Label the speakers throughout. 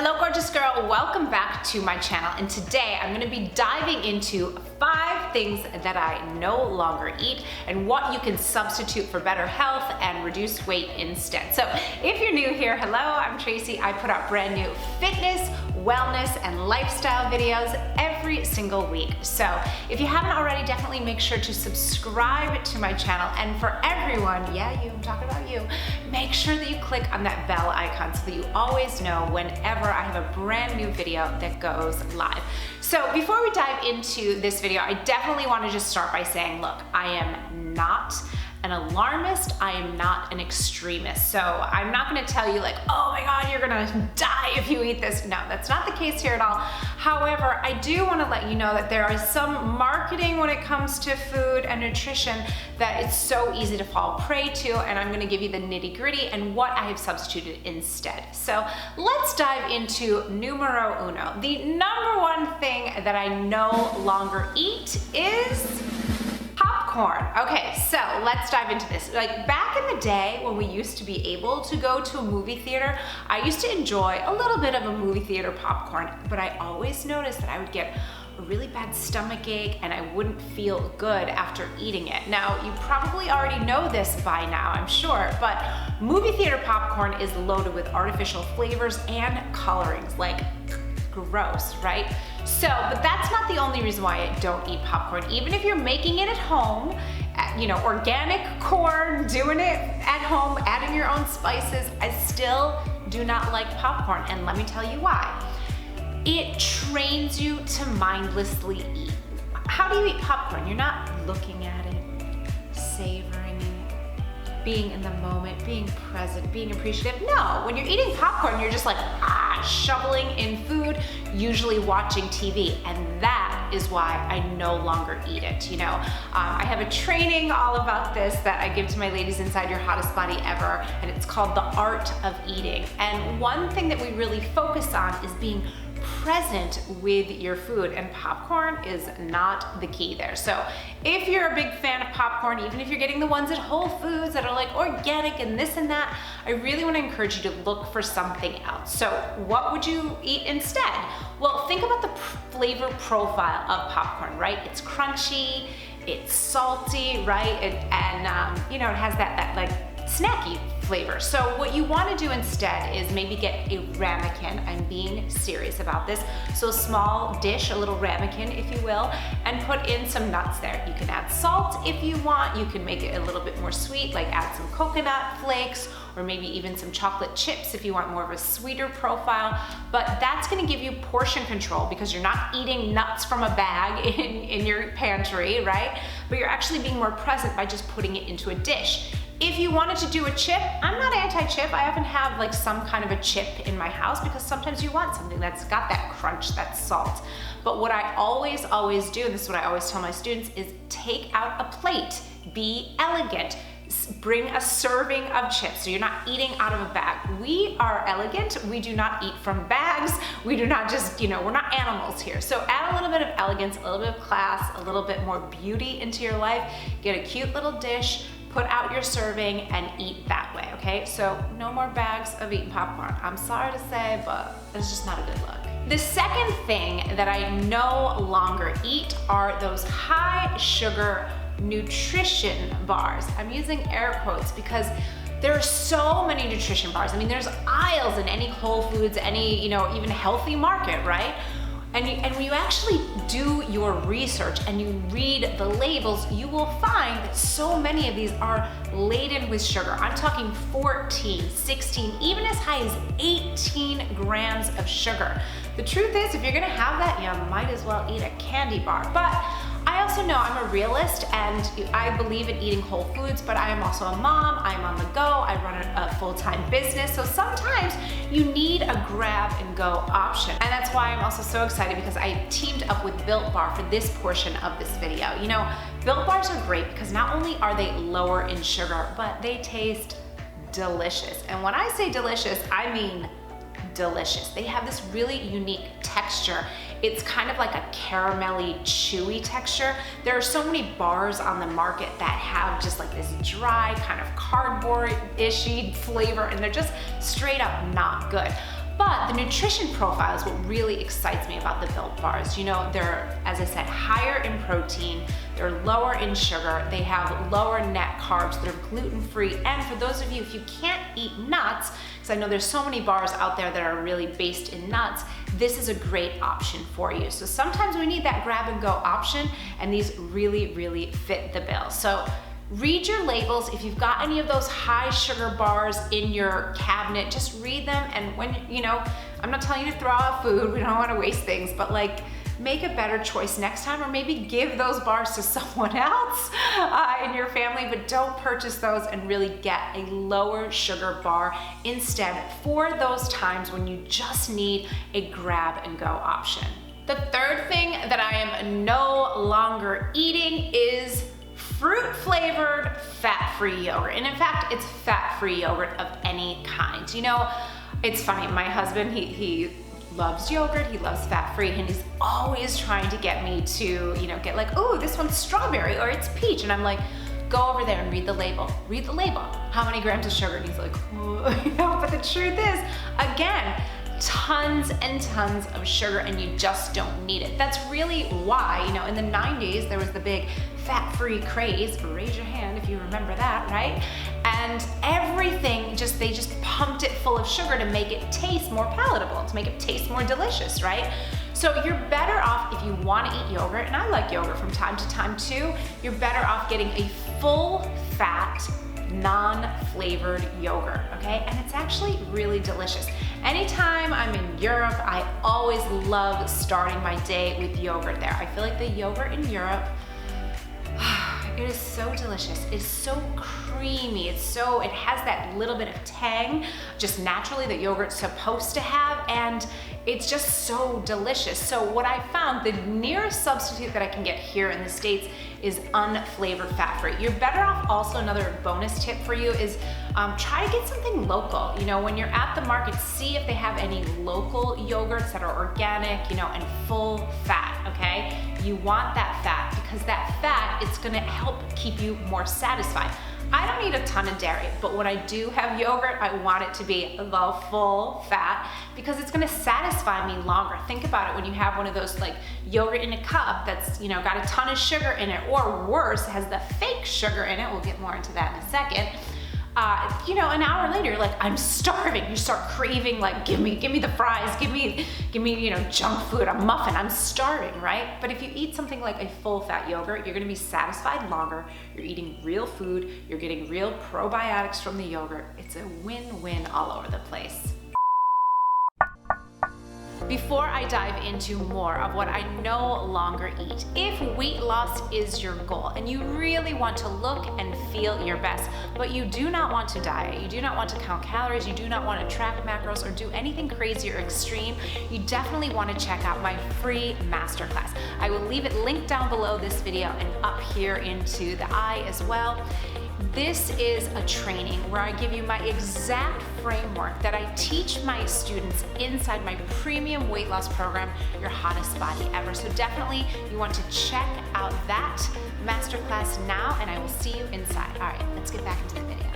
Speaker 1: Hello gorgeous girl, welcome back to my channel, and today I'm going to be diving into 5 things that I no longer eat and what you can substitute for better health and reduce weight instead. So if you're new here, hello, I'm Tracy. I put out brand new fitness, wellness, and lifestyle videos every single week. So if you haven't already, definitely make sure to subscribe to my channel. And for everyone, yeah, you, I'm talking about you, make sure that you click on that bell icon so that you always know whenever I have a brand new video that goes live. So before we dive into this video, I definitely want to just start by saying, look, I am not an alarmist, I am not an extremist. So I'm not gonna tell you like, oh my God, you're gonna die if you eat this. No, that's not the case here at all. However, I do wanna let you know that there is some marketing when it comes to food and nutrition that it's so easy to fall prey to, and I'm gonna give you the nitty gritty and what I have substituted instead. So let's dive into numero uno. The number one thing that I no longer eat is popcorn. Okay, so let's dive into this. Like back in the day when we used to be able to go to a movie theater, I used to enjoy a little bit of a movie theater popcorn, but I always noticed that I would get a really bad stomach ache and I wouldn't feel good after eating it. Now, you probably already know this by now, I'm sure, but movie theater popcorn is loaded with artificial flavors and colorings, like gross, right? So, but that's not the only reason why I don't eat popcorn. Even if you're making it at home, you know, organic corn, doing it at home, adding your own spices, I still do not like popcorn. And let me tell you why. It trains you to mindlessly eat. How do you eat popcorn? You're not looking at it, savoring it, being in the moment, being present, being appreciative. No, when you're eating popcorn, you're just like, shoveling in food, usually watching TV, and that is why I no longer eat it. You know, I have a training all about this that I give to my ladies inside Your Hottest Body Ever, and it's called The Art of Eating. And one thing that we really focus on is being present with your food, and popcorn is not the key there. So if you're a big fan of popcorn, even if you're getting the ones at Whole Foods that are like organic and this and that, I really want to encourage you to look for something else. So what would you eat instead? Well, think about the flavor profile of popcorn, right? It's crunchy, it's salty, right? You know, it has that like snacky flavor. So what you want to do instead is maybe get a ramekin. I'm being serious about this. So a small dish, a little ramekin, if you will, and put in some nuts there. You can add salt if you want. You can make it a little bit more sweet, like add some coconut flakes, or maybe even some chocolate chips if you want more of a sweeter profile. But that's going to give you portion control because you're not eating nuts from a bag in your pantry, right? But you're actually being more present by just putting it into a dish. If you wanted to do a chip, I'm not anti-chip. I often have like some kind of a chip in my house because sometimes you want something that's got that crunch, that salt. But what I always do, and this is what I always tell my students, is take out a plate, be elegant. Bring a serving of chips so you're not eating out of a bag. We are elegant. We do not eat from bags. We do not just, you know, we're not animals here. So add a little bit of elegance, a little bit of class, a little bit more beauty into your life. Get a cute little dish, put out your serving, and eat that way, okay? So no more bags of eating popcorn. I'm sorry to say, but it's just not a good look. The second thing that I no longer eat are those high sugar nutrition bars. I'm using air quotes because there are so many nutrition bars. I mean, there's aisles in any Whole Foods, any, you know, even healthy market, right? And when you actually do your research and you read the labels, you will find that so many of these are laden with sugar. I'm talking 14, 16, even as high as 18 grams of sugar. The truth is, if you're gonna have that, you might as well eat a candy bar. But I also know I'm a realist and I believe in eating whole foods, but I am also a mom, I'm on the go, I run a full-time business, so sometimes you need a grab and go option. And that's why I'm also so excited because I teamed up with Built Bar for this portion of this video. You know, Built Bars are great because not only are they lower in sugar, but they taste delicious. And when I say delicious, I mean delicious. They have this really unique texture. It's kind of like a caramelly, chewy texture. There are so many bars on the market that have just like this dry, kind of cardboard-ishy flavor, and they're just straight up not good. But the nutrition profile is what really excites me about the Built bars. You know, they're, as I said, higher in protein, they're lower in sugar, they have lower net carbs, they're gluten-free, and for those of you, if you can't eat nuts, because I know there's so many bars out there that are really based in nuts, this is a great option for you. So sometimes we need that grab and go option, and these really, really fit the bill. So read your labels. If you've got any of those high sugar bars in your cabinet, just read them. And when, you know, I'm not telling you to throw out food, we don't want to waste things, but like, make a better choice next time, or maybe give those bars to someone else in your family, but don't purchase those, and really get a lower sugar bar instead for those times when you just need a grab and go option. The third thing that I am no longer eating is fruit flavored fat-free yogurt. And in fact, it's fat-free yogurt of any kind. You know, it's funny, my husband, he loves yogurt, he loves fat-free, and he's always trying to get me to, you know, get like, oh, this one's strawberry or it's peach. And I'm like, go over there and read the label. Read the label. How many grams of sugar? And he's like, oh, you know, but the truth is, again, tons and tons of sugar, and you just don't need it. That's really why, you know, in the 90s, there was the big fat-free craze. Raise your hand if you remember that, right? And everything, they just pumped it full of sugar to make it taste more palatable, to make it taste more delicious, right? So you're better off, if you want to eat yogurt, and I like yogurt from time to time too, you're better off getting a full fat, non-flavored yogurt, okay? And it's actually really delicious. Anytime I'm in Europe, I always love starting my day with yogurt there. I feel like the yogurt in Europe, it is so delicious. It's so creamy. It has that little bit of tang, just naturally that yogurt's supposed to have, and it's just so delicious. So what I found, the nearest substitute that I can get here in the States is unflavored fat-free. You're better off, also another bonus tip for you is try to get something local. You know, when you're at the market, see if they have any local yogurts that are organic, you know, and full fat, okay? You want that fat, because that fat, it's gonna help keep you more satisfied. I don't eat a ton of dairy, but when I do have yogurt, I want it to be the full fat, because it's gonna satisfy me longer. Think about it when you have one of those like yogurt in a cup that's, you know, got a ton of sugar in it, or worse, has the fake sugar in it. We'll get more into that in a second. You know, an hour later, you're like, I'm starving. You start craving, like, give me the fries, give me, you know, junk food, a muffin, I'm starving, right? But if you eat something like a full fat yogurt, you're gonna be satisfied longer, you're eating real food, you're getting real probiotics from the yogurt. It's a win-win all over the place. Before I dive into more of what I no longer eat, if weight loss is your goal and you really want to look and feel your best, but you do not want to diet, you do not want to count calories, you do not want to track macros or do anything crazy or extreme, you definitely want to check out my free masterclass. I will leave it linked down below this video and up here into the eye as well. This is a training where I give you my exact framework that I teach my students inside my premium weight loss program, Your Hottest Body Ever. So definitely you want to check out that masterclass now, and I will see you inside. All right, let's get back into the video.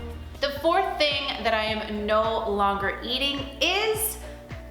Speaker 1: The fourth thing that I am no longer eating is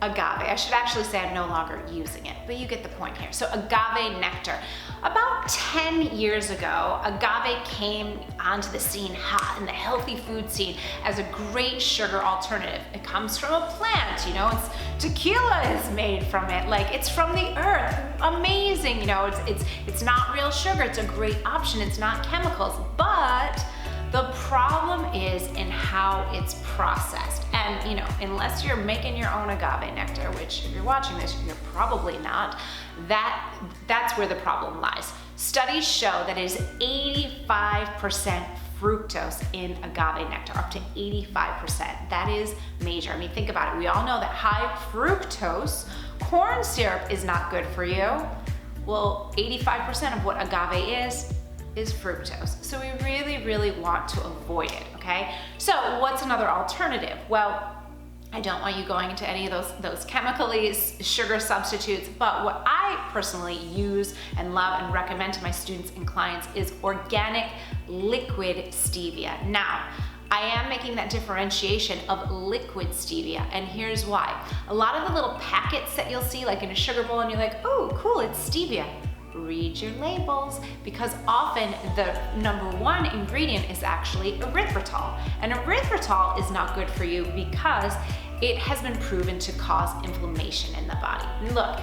Speaker 1: agave. I should actually say I'm no longer using it, but you get the point here. So agave nectar. About 10 years ago, agave came onto the scene hot in the healthy food scene as a great sugar alternative. It comes from a plant, you know, tequila is made from it, like it's from the earth. Amazing, you know, it's not real sugar, it's a great option, it's not chemicals, but the problem is in how it's processed. And you know, unless you're making your own agave nectar, which if you're watching this, you're probably not, that's where the problem lies. Studies show that it is 85% fructose in agave nectar, up to 85%. That is major. I mean, think about it. We all know that high fructose corn syrup is not good for you. Well, 85% of what agave is fructose. So we really, really want to avoid it, okay? So what's another alternative? Well, I don't want you going into any of those chemically sugar substitutes, but what I personally use and love and recommend to my students and clients is organic liquid stevia. Now, I am making that differentiation of liquid stevia, and here's why. A lot of the little packets that you'll see like in a sugar bowl and you're like, oh cool, it's stevia. Read your labels, because often the number one ingredient is actually erythritol. And erythritol is not good for you because it has been proven to cause inflammation in the body. Look,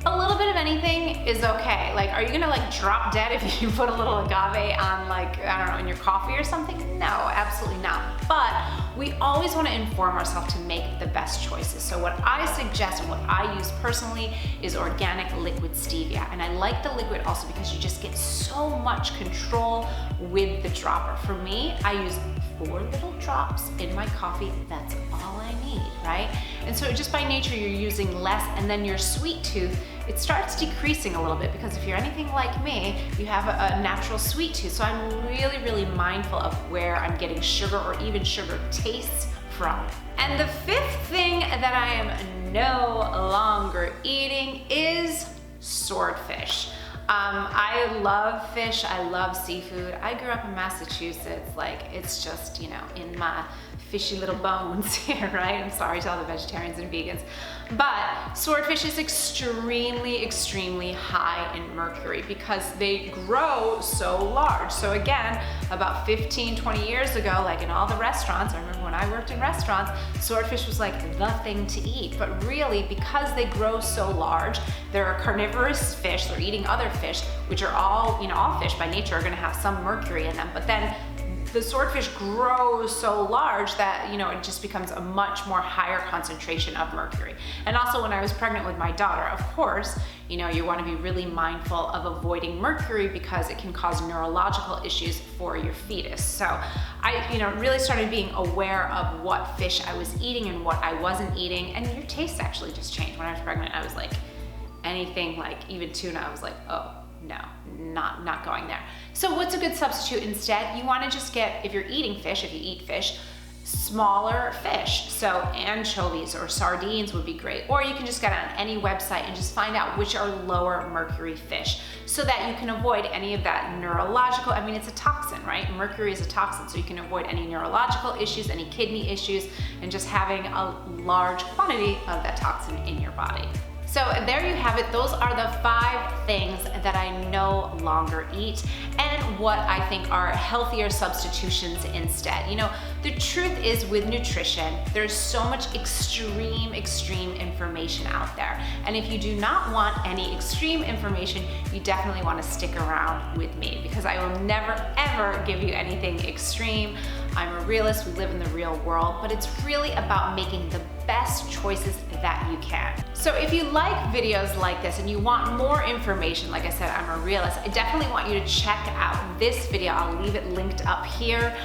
Speaker 1: a little bit of anything is okay. Like, are you gonna like drop dead if you put a little agave on, like, I don't know, in your coffee or something? No, absolutely not. But we always wanna inform ourselves to make the best choices. So what I suggest and what I use personally is organic liquid stevia. And I like the liquid also because you just get so much control with the dropper. For me, I use 4 little drops in my coffee. That's all I need, right? And so just by nature, you're using less, and then your sweet tooth, it starts decreasing a little bit, because if you're anything like me, you have a natural sweet tooth. So I'm really, really mindful of where I'm getting sugar or even sugar tastes from. And the 5th thing that I am no longer eating is swordfish. I love fish, I love seafood. I grew up in Massachusetts, like it's just, you know, in my fishy little bones here, right? I'm sorry to all the vegetarians and vegans. But swordfish is extremely, extremely high in mercury because they grow so large. So again, about 15, 20 years ago, like in all the restaurants, I remember when I worked in restaurants, swordfish was like the thing to eat. But really, because they grow so large, they're a carnivorous fish, they're eating other fish, which are all, you know, all fish by nature are gonna have some mercury in them. But then the swordfish grows so large that, you know, it just becomes a much more higher concentration of mercury. And also when I was pregnant with my daughter, of course, you know, you want to be really mindful of avoiding mercury because it can cause neurological issues for your fetus. So I, you know, really started being aware of what fish I was eating and what I wasn't eating, and your taste actually just changed. When I was pregnant, I was like, anything like even tuna, I was like, oh, no, not going there. So what's a good substitute instead? You want to just get, if you're eating fish, if you eat fish, smaller fish. So anchovies or sardines would be great. Or you can just get on any website and just find out which are lower mercury fish so that you can avoid any of that neurological, I mean, it's a toxin, right? Mercury is a toxin, so you can avoid any neurological issues, any kidney issues, and just having a large quantity of that toxin in your body. So there you have it. Those are the 5 things that I no longer eat and what I think are healthier substitutions instead. You know, the truth is with nutrition, there's so much extreme information out there. And if you do not want any extreme information, you definitely want to stick around with me because I will never ever give you anything extreme. I'm a realist, we live in the real world, but it's really about making the best choices that you can. So if you like videos like this and you want more information, like I said, I'm a realist, I definitely want you to check out this video. I'll leave it linked up here.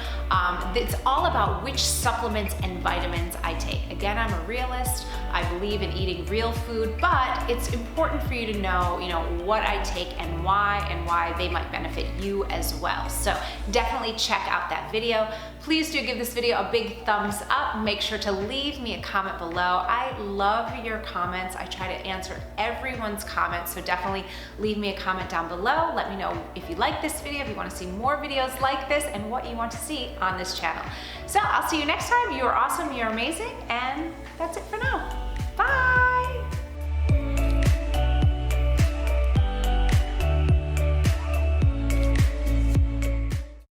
Speaker 1: It's all about which supplements and vitamins I take. Again, I'm a realist. I believe in eating real food, but it's important for you to know, you know, what I take and why they might benefit you as well. So definitely check out that video. Please do give this video a big thumbs up. Make sure to leave me a comment below. I love your comments. I try to answer everyone's comments, so definitely leave me a comment down below. Let me know if you like this video, if you want to see more videos like this, and what you want to see on this channel. So I'll see you next time. You are awesome, you're amazing, and that's it for now. Bye!